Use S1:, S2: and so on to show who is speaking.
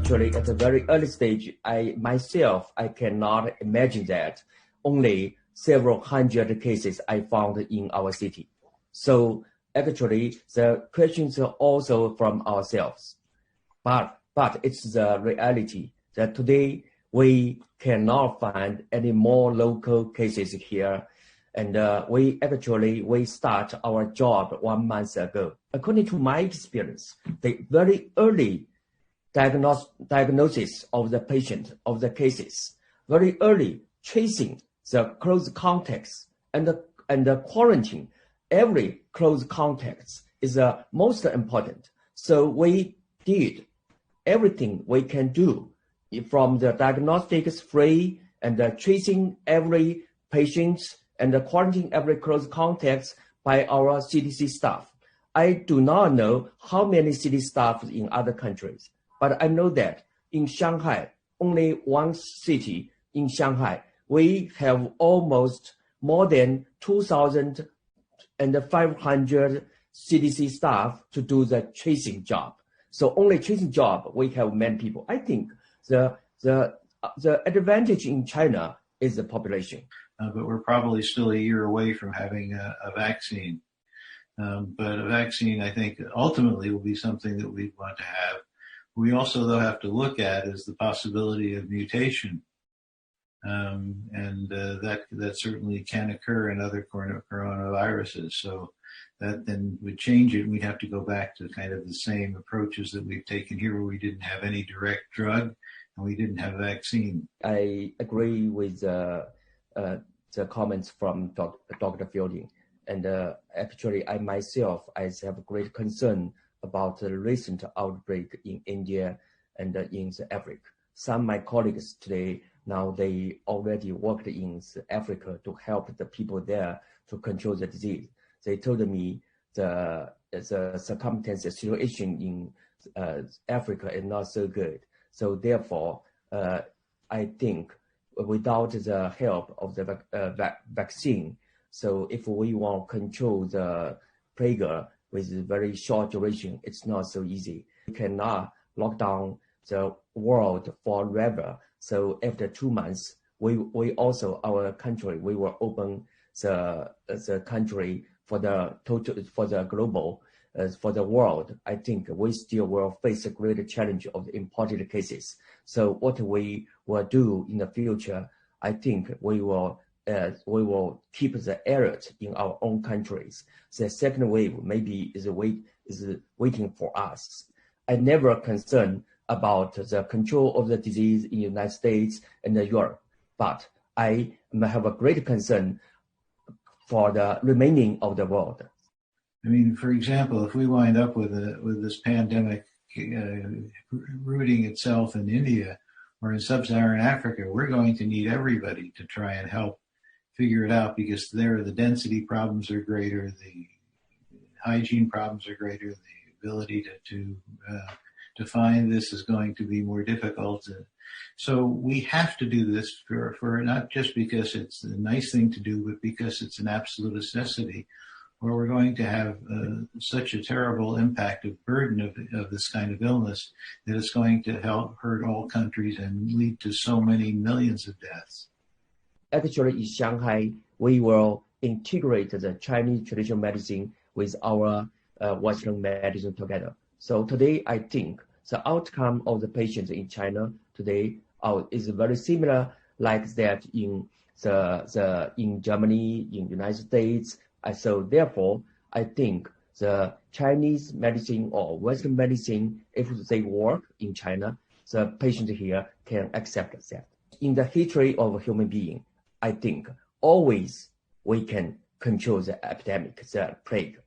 S1: Actually, at a very early stage, I cannot imagine that only several hundred cases I found in our city. So actually, the questions are also from ourselves. But it's the reality that today we cannot find any more local cases here. And we start our job 1 month ago. According to my experience, the very early diagnosis of the patient, of the cases, very early tracing the close contacts and the quarantine, every close contacts is most important. So we did everything we can do from the diagnostics free and tracing every patient and quarantine every close contacts by our CDC staff. I do not know how many CDC staff in other countries, but I know that in Shanghai, only one city in Shanghai, we have almost more than 2,500 CDC staff to do the tracing job. So only tracing job, we have many people. I think the advantage in China is the population.
S2: But we're probably still a year away from having a vaccine. But a vaccine, I think, ultimately will be something that we want to have. We also, though, have to look at is the possibility of mutation. That certainly can occur in other coronaviruses. So that then would change it. We'd have to go back to kind of the same approaches that we've taken here, where we didn't have any direct drug and we didn't have a vaccine.
S1: I agree with the comments from Dr. Fielding. And actually, I myself, I have great concern about the recent outbreak in India and in Africa. Some of my colleagues today, now they already worked in Africa to help the people there to control the disease. They told me the circumstances situation in Africa is not so good. So therefore, I think without the help of the vaccine, so if we want to control the plague with very short duration, it's not so easy. We cannot lock down the world forever. So after 2 months, we also, our country, we will open the country for the global, for the world. I think we still will face a greater challenge of the imported cases. So what we will do in the future, I think we will keep the alert in our own countries. The second wave maybe is waiting for us. I never concerned about the control of the disease in the United States and Europe, but I have a great concern for the remaining of the world.
S2: I mean, for example, if we wind up with this pandemic rooting itself in India or in sub-Saharan Africa, we're going to need everybody to try and help figure it out, because there the density problems are greater, the hygiene problems are greater, the ability to find this is going to be more difficult. So we have to do this for not just because it's a nice thing to do, but because it's an absolute necessity, or we're going to have such a terrible impact of burden of this kind of illness that it's going to hurt all countries and lead to so many millions of deaths.
S1: Actually, in Shanghai, we will integrate the Chinese traditional medicine with our Western medicine together. So today, I think the outcome of the patients in China today is very similar like that in in Germany, in United States. So therefore, I think the Chinese medicine or Western medicine, if they work in China, the patient here can accept that. In the history of a human being, I think always we can control the epidemic, the plague.